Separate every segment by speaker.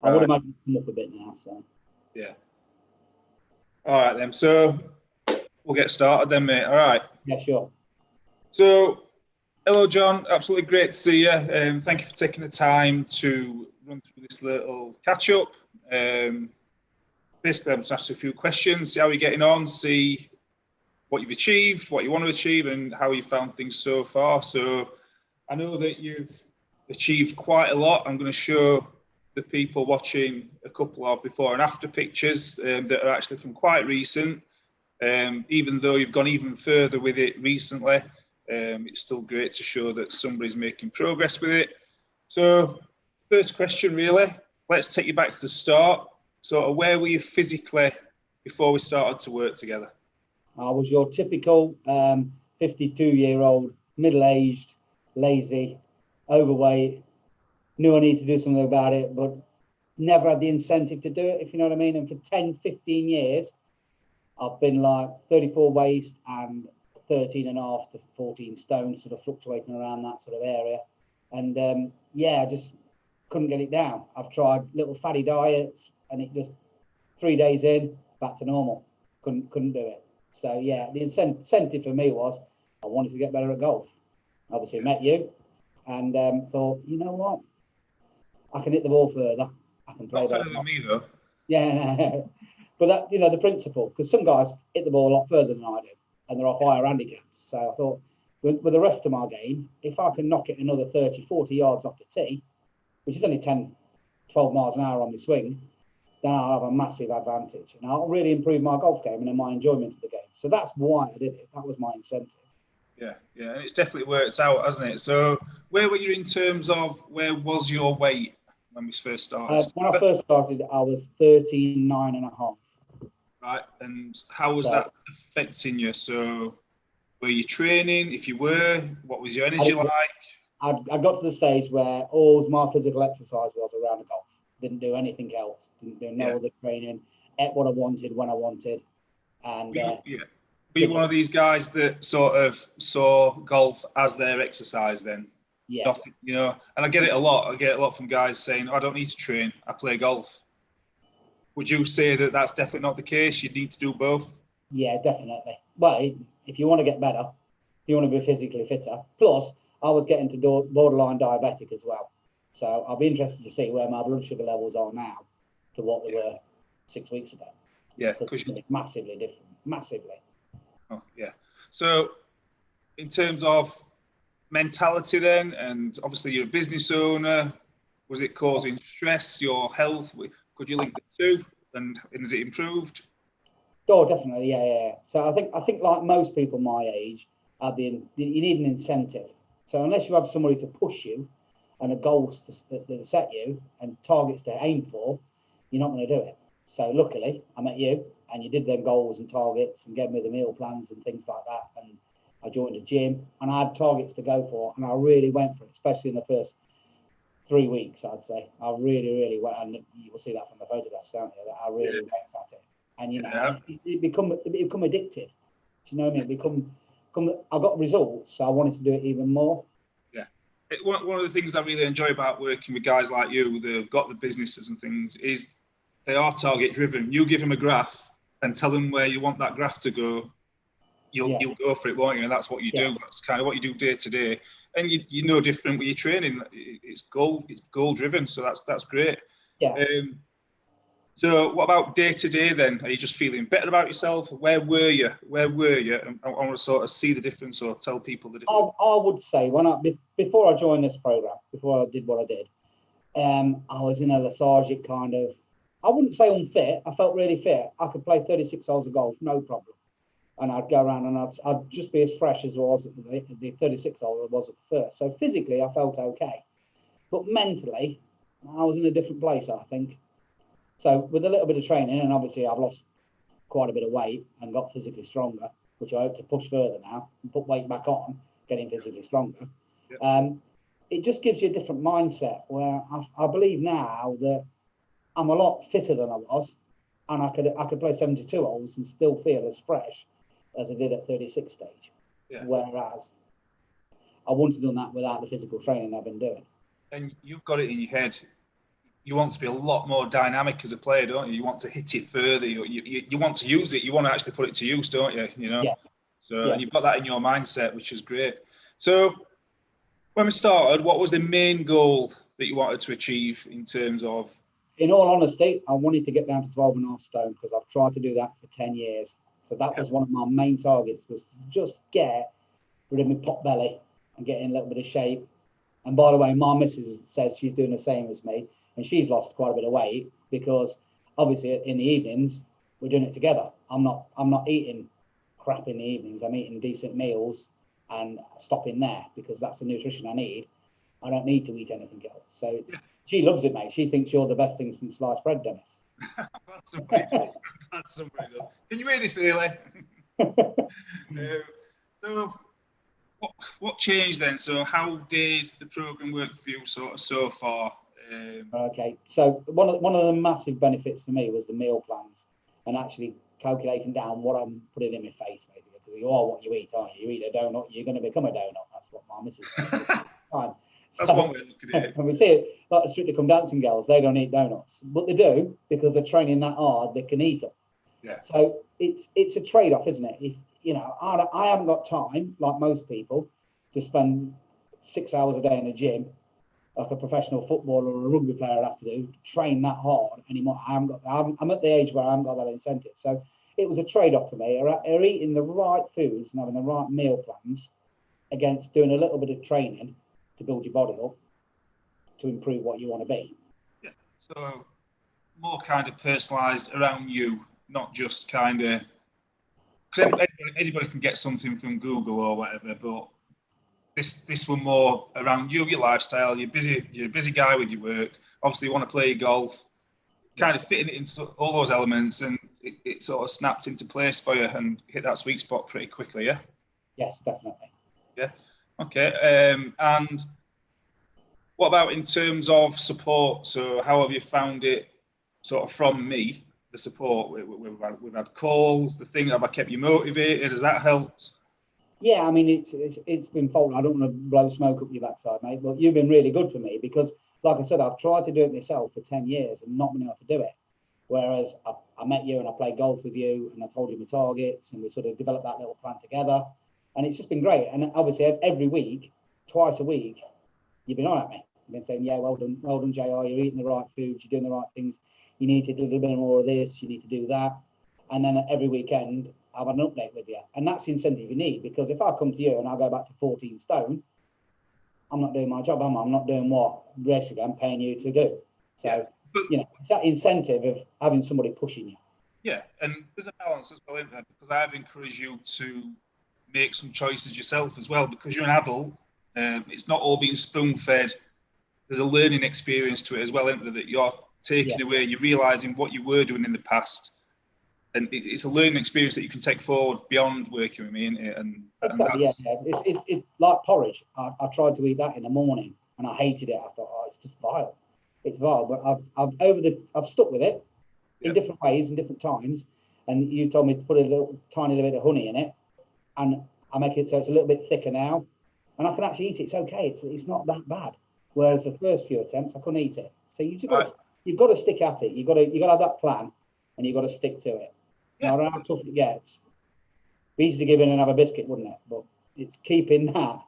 Speaker 1: I would
Speaker 2: Right.
Speaker 1: imagine it's come up a bit now. So
Speaker 2: Yeah. All right then. So we'll get started then, mate. All right.
Speaker 1: yeah, sure.
Speaker 2: So, hello, John. Absolutely great to see you. Thank you for taking the time to run through this little catch up. Basically, I'm just asking a few questions, see how you're getting on, see what you've achieved, what you want to achieve, and how you found things so far. So, I know that you've achieved quite a lot. I'm going to show the people watching a couple of before and after pictures that are actually from quite recent. Even though you've gone even further with it recently, it's still great to show that somebody's making progress with it. So, first question, really, let's take you back to the start. So, where were you physically before we started to work together?
Speaker 1: I was your typical 52-year-old, middle-aged, lazy, overweight. Knew I needed to do something about it, but never had the incentive to do it, if you know what I mean. And for 10, 15 years, I've been like 34 waist and 13 and a half to 14 stone, sort of fluctuating around that sort of area. And yeah, I just couldn't get it down. I've tried little fatty diets, and it just 3 days in, back to normal. Couldn't do it. So yeah, the incentive for me was I wanted to get better at golf. Obviously, met you, and thought, you know what, I can hit the ball further. I can play
Speaker 2: Not
Speaker 1: better.
Speaker 2: further than me, though.
Speaker 1: Yeah, but that, you know, the principle, because some guys hit the ball a lot further than I do, and they're off higher handicaps. So I thought, with the rest of my game, if I can knock it another 30, 40 yards off the tee, which is only 10, 12 miles an hour on the swing, then I'll have a massive advantage, and I'll really improve my golf game and my enjoyment of the game. So that's why I did it. That was my incentive.
Speaker 2: Yeah, yeah, and it's definitely worked out, hasn't it? So, where were you in terms of where was your weight when we first started?
Speaker 1: When I first started, I was 13.9 and a half.
Speaker 2: Right, and how was
Speaker 1: So
Speaker 2: that affecting you? So, were you training? If you were, what was your energy like?
Speaker 1: I got to the stage where all my physical exercise was around the golf. Didn't do anything else. Didn't do no other training. Ate what I wanted when I wanted. And
Speaker 2: Were you one of these guys that sort of saw golf as their exercise then?
Speaker 1: Yeah.
Speaker 2: Nothing, you know, and I get it a lot. I get a lot from guys saying, I don't need to train, I play golf. Would you say that that's definitely not the case? You need to do both?
Speaker 1: Yeah, definitely. Well, if you want to get better, if you want to be physically fitter. Plus, I was getting to borderline diabetic as well. So I'll be interested to see where my blood sugar levels are now to what they were 6 weeks ago.
Speaker 2: Yeah,
Speaker 1: because it's massively different. Massively.
Speaker 2: Oh, yeah. So, in terms of mentality, then, and obviously you're a business owner, was it causing stress, your health? Could you link the two, and has it improved?
Speaker 1: Oh, definitely, yeah. So I think like most people my age, you need an incentive. So unless you have somebody to push you and a goals that set you and targets to aim for, you're not going to do it. So luckily, I met you, and you did them goals and targets and gave me the meal plans and things like that. And I joined a gym, and I had targets to go for, and I really went for it, especially in the first 3 weeks. I'd say I really went, and you will see that from the photographs, don't you? That I really went at it. And you know, it become addictive. Do you know what I mean? I got results, so I wanted to do it even more.
Speaker 2: Yeah. One of the things I really enjoy about working with guys like you that have got the businesses and things is they are target driven. You give them a graph and tell them where you want that graph to go. You'll go for it, won't you? And that's what you do. That's kind of what you do day to day. And you're no different with your training. It's goal driven. So that's great.
Speaker 1: Yeah.
Speaker 2: So what about day to day then? Are you just feeling better about yourself? Where were you? And I want to sort of see the difference or tell people the difference.
Speaker 1: I would say before I joined this program, before I did what I did, I was in a lethargic kind of, I wouldn't say unfit. I felt really fit. I could play 36 holes of golf, no problem. And I'd go around and I'd just be as fresh as I was at the 36 hole I was at the first. So physically, I felt okay. But mentally, I was in a different place, I think. So with a little bit of training, and obviously I've lost quite a bit of weight and got physically stronger, which I hope to push further now and put weight back on, getting physically stronger. It just gives you a different mindset where I believe now that I'm a lot fitter than I was, and I could play 72 holes and still feel as fresh as I did at 36 stage. Whereas I wouldn't have done that without the physical training I've been doing.
Speaker 2: And you've got it in your head. you want to be a lot more dynamic as a player, don't you? You want to hit it further. You want to use it. You want to actually put it to use, don't you? You know.
Speaker 1: Yeah.
Speaker 2: So and you've got that in your mindset, which is great. So when we started, what was the main goal that you wanted to achieve in terms of?
Speaker 1: In all honesty, I wanted to get down to 12.5 stone because I've tried to do that for 10 years. So that was one of my main targets, was to just get rid of my pot belly and get in a little bit of shape. And by the way, my missus says she's doing the same as me, and she's lost quite a bit of weight because obviously in the evenings we're doing it together. I'm not eating crap in the evenings. I'm eating decent meals and stopping there because that's the nutrition I need. I don't need to eat anything else. So she loves it, mate. She thinks you're the best thing since sliced bread, Dennis.
Speaker 2: That's somebody does. That's somebody does. Can you hear this, Early? So what changed then? So how did the program work for you so far?
Speaker 1: Okay, so one of the massive benefits for me was the meal plans and actually calculating down what I'm putting in my face, basically, because you are what you eat, aren't you? You eat a donut, you're going to become a donut. That's what my missus says. Fine.
Speaker 2: That's one way of looking at it.
Speaker 1: And we see it like the Strictly Come Dancing girls, they don't eat donuts, but they do because they're training that hard, they can eat them.
Speaker 2: Yeah.
Speaker 1: So it's a trade-off, isn't it? If you know, I haven't got time, like most people, to spend 6 hours a day in a gym, like a professional footballer or a rugby player would have to do, train that hard anymore. I'm at the age where I haven't got that incentive. So it was a trade-off for me. Are eating the right foods and having the right meal plans against doing a little bit of training to build your body up to improve what you want to be.
Speaker 2: Yeah. So more kind of personalised around you, not just kind of, because anybody can get something from Google or whatever, but this one more around you, your lifestyle. You're a busy guy with your work. Obviously, you want to play golf, kind of fitting it into all those elements, and it sort of snapped into place for you and hit that sweet spot pretty quickly, yeah?
Speaker 1: Yes, definitely.
Speaker 2: Yeah. Okay. And what about in terms of support? So how have you found it sort of from me, the support? We've had calls, the thing, have I kept you motivated? Has that helped?
Speaker 1: Yeah, I mean, it's been fault. I don't want to blow smoke up your backside, mate, but you've been really good for me because, like I said, I've tried to do it myself for 10 years and not been able to do it. Whereas I met you and I played golf with you and I told you my targets and we sort of developed that little plan together. And it's just been great. And obviously every week, twice a week, you've been on at me. You've been saying, yeah, well done, JR. You're eating the right foods. You're doing the right things. You need to do a little bit more of this. You need to do that. And then every weekend, I've had an update with you. And that's the incentive you need, because if I come to you and I go back to 14 stone, I'm not doing my job, am I? I'm not doing what basically I'm paying you to do. So, you know, it's that incentive of having somebody pushing you.
Speaker 2: Yeah, and there's a balance as well, isn't there? Because I've encouraged you to make some choices yourself as well, because you're an adult. It's not all being spoon-fed. There's a learning experience to it as well, isn't there, that you're taking away, you're realising what you were doing in the past. And it's a learning experience that you can take forward beyond working with me, and
Speaker 1: exactly, it's like porridge. I tried to eat that in the morning and I hated it. I thought, oh, it's just vile. It's vile, but I've stuck with it in different ways and different times. And you told me to put a little tiny little bit of honey in it, and I make it so it's a little bit thicker now, and I can actually eat it. It's okay. It's not that bad. Whereas the first few attempts, I couldn't eat it. So you've got to stick at it. You've got to have that plan, and you've got to stick to it. Yeah. No matter how tough it gets, be easy to give in and have a biscuit, wouldn't it? But it's keeping that,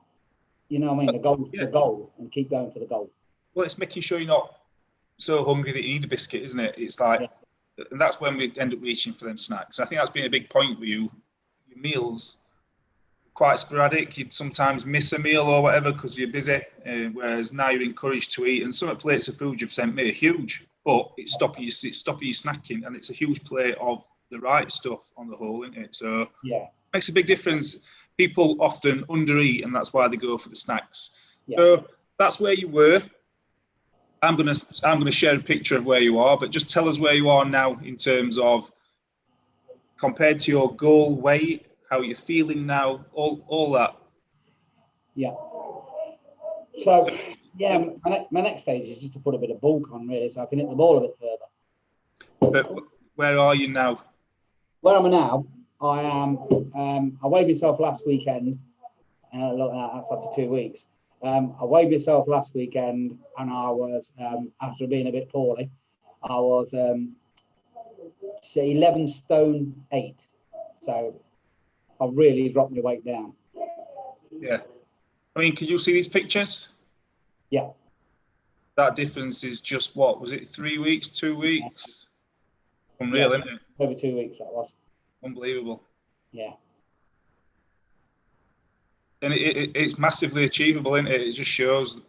Speaker 1: you know what I mean, the goal, and keep going for the goal.
Speaker 2: Well, it's making sure you're not so hungry that you need a biscuit, isn't it? It's like, and that's when we end up reaching for them snacks. I think that's been a big point with you. Your meals quite sporadic. You'd sometimes miss a meal or whatever because you're busy, whereas now you're encouraged to eat. And some plates of food you've sent me are huge, but it's stopping you snacking, and it's a huge plate of the right stuff on the whole, isn't it? So it makes a big difference. People often undereat, and that's why they go for the snacks. So that's where you were. I'm gonna share a picture of where you are, but just tell us where you are now in terms of compared to your goal weight, how you're feeling now, all that.
Speaker 1: Yeah. So my next stage is just to put a bit of bulk on, really, so I can hit the ball a bit further.
Speaker 2: But where are you now?
Speaker 1: Where am I now? I weighed myself last weekend. Look, that's after 2 weeks, I weighed myself last weekend, and I was, after being a bit poorly, I was 11 stone 8. So I really dropped my weight down.
Speaker 2: Yeah. I mean, could you see these pictures?
Speaker 1: Yeah.
Speaker 2: That difference is just what? Was it 3 weeks, 2 weeks? Unreal, isn't it?
Speaker 1: Over 2 weeks that was.
Speaker 2: Unbelievable.
Speaker 1: Yeah.
Speaker 2: And it's massively achievable, isn't it? It just shows.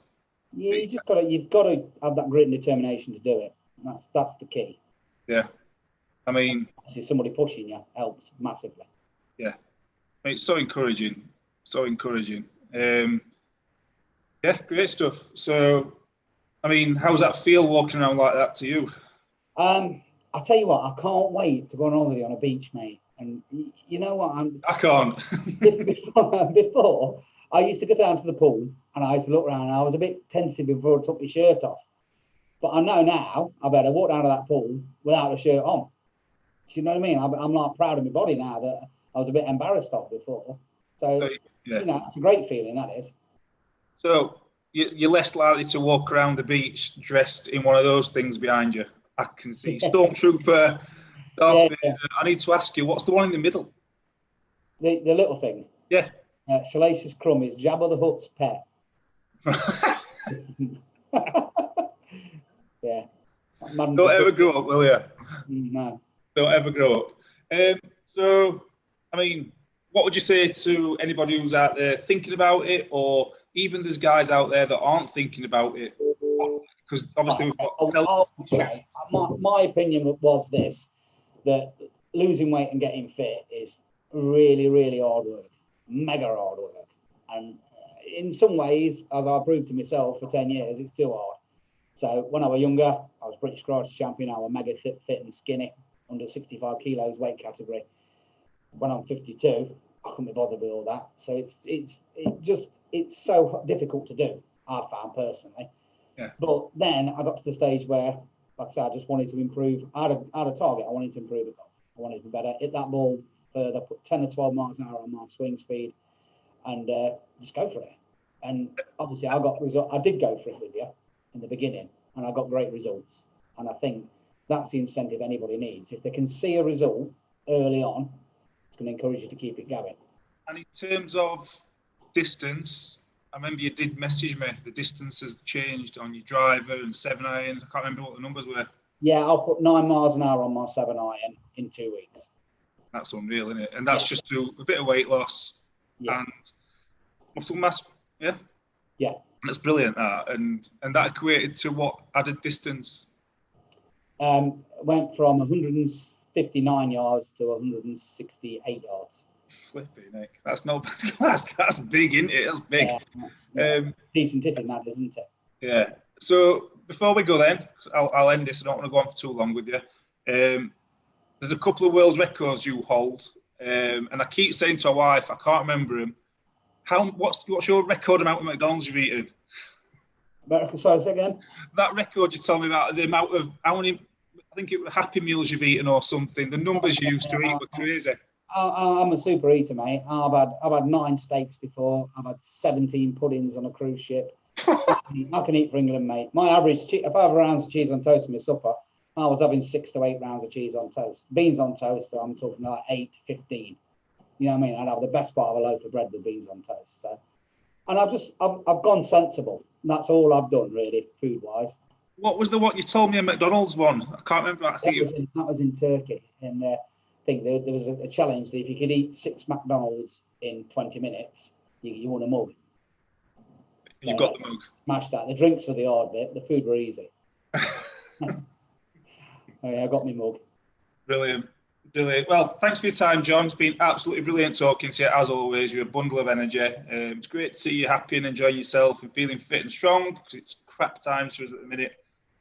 Speaker 1: Yeah, you've got to have that grit and determination to do it. That's the key.
Speaker 2: Yeah. I mean,
Speaker 1: see somebody pushing you helps massively.
Speaker 2: Yeah. I mean, it's so encouraging. So encouraging. Yeah, great stuff. So, I mean, how's that feel walking around like that to you?
Speaker 1: I'll tell you what, I can't wait to go on holiday on a beach, mate. And you know what?
Speaker 2: I can't.
Speaker 1: Before, I used to go down to the pool and I used to look around and I was a bit tentative before I took my shirt off. But I know now I better walk down to that pool without a shirt on. Do you know what I mean? I'm like proud of my body now that I was a bit embarrassed of before. So,
Speaker 2: yeah.
Speaker 1: You know, it's a great feeling, that is.
Speaker 2: So you're less likely to walk around the beach dressed in one of those things behind you. I can see Stormtrooper. Yeah. I need to ask you, what's the one in the middle?
Speaker 1: The little thing.
Speaker 2: Yeah.
Speaker 1: Salacious Crumb is Jabba the Hutt's pet. Yeah.
Speaker 2: Don't ever grow up, will you?
Speaker 1: No.
Speaker 2: Don't ever grow up. So, I mean, what would you say to anybody who's out there thinking about it, or even there's guys out there that aren't thinking about it? Because obviously we've got
Speaker 1: okay. My opinion was this, that losing weight and getting fit is really, really hard work, mega hard work. And in some ways, as I proved to myself for 10 years, it's too hard. So when I was younger, I was British karate champion. I was mega fit and skinny, under 65 kilos weight category. When I'm 52, I couldn't be bothered with all that. So it's so difficult to do, I found personally.
Speaker 2: Yeah.
Speaker 1: But then I got to the stage where, like I said, I just wanted to improve. I had a target. I wanted to improve it. I wanted to be better, hit that ball further, put 10 or 12 miles an hour on my swing speed, and just go for it. And obviously, I did go for it with you in the beginning, and I got great results. And I think that's the incentive anybody needs. If they can see a result early on, it's going to encourage you to keep it going.
Speaker 2: And in terms of distance, I remember you did message me. The distance has changed on your driver and 7-iron. I can't remember what the numbers were.
Speaker 1: Yeah, I'll put 9 miles an hour on my 7-iron in 2 weeks.
Speaker 2: That's unreal, isn't it? And that's just through a bit of weight loss and muscle mass. Yeah.
Speaker 1: Yeah.
Speaker 2: That's brilliant. And that equated to what added distance?
Speaker 1: Went from 159 yards to 168 yards.
Speaker 2: Flipping Nick. That's not bad. That's big, isn't it? That's big.
Speaker 1: Yeah. Decent hitting that, isn't it?
Speaker 2: Yeah. So before we go then, I'll end this. I don't want to go on for too long with you. There's a couple of world records you hold, and I keep saying to my wife, I can't remember them. What's your record amount of McDonald's you've eaten?
Speaker 1: Sorry, say again?
Speaker 2: That record you told me about, the amount of how many, I think it was Happy Meals you've eaten or something. The numbers you used to eat were crazy.
Speaker 1: I'm a super eater, mate. I've had 9 steaks before. I've had 17 puddings on a cruise ship. I can eat for England, mate. My average, if I have rounds of cheese on toast for my supper, I was having 6 to 8 rounds of cheese on toast. Beans on toast, I'm talking like 8, 15. You know what I mean? I'd have the best part of a loaf of bread with beans on toast. So, and I've gone sensible. That's all I've done, really, food-wise.
Speaker 2: What was the one you told me a McDonald's one? I can't remember.
Speaker 1: That was in Turkey, and I think there was a challenge that if you could eat 6 McDonald's in 20 minutes, you won a mug.
Speaker 2: You got the mug.
Speaker 1: Smashed that. The drinks were the hard bit. The food were easy. I got my mug.
Speaker 2: Brilliant. Well, thanks for your time, John. It's been absolutely brilliant talking to you, as always. You're a bundle of energy. It's great to see you happy and enjoying yourself and feeling fit and strong, because it's crap times for us at the minute.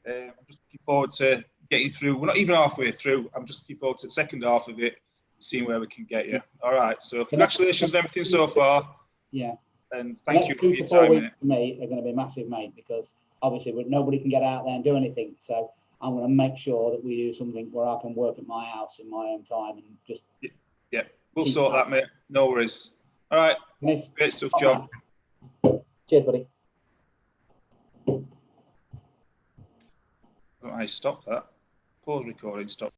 Speaker 2: I'm just looking forward to getting through. We're not even halfway through. I'm just looking forward to the second half of it, seeing where we can get you. All right. So congratulations on everything so far.
Speaker 1: Yeah.
Speaker 2: And thank you for your time.
Speaker 1: For me, are going to be massive, mate, because obviously nobody can get out there and do anything. So I'm going to make sure that we do something where I can work at my house in my own time and just.
Speaker 2: Yeah, we'll sort that, mate. No worries. All right.
Speaker 1: Nice.
Speaker 2: Great stuff, John.
Speaker 1: Cheers, buddy.
Speaker 2: don't know how you stop that. Pause recording, stop.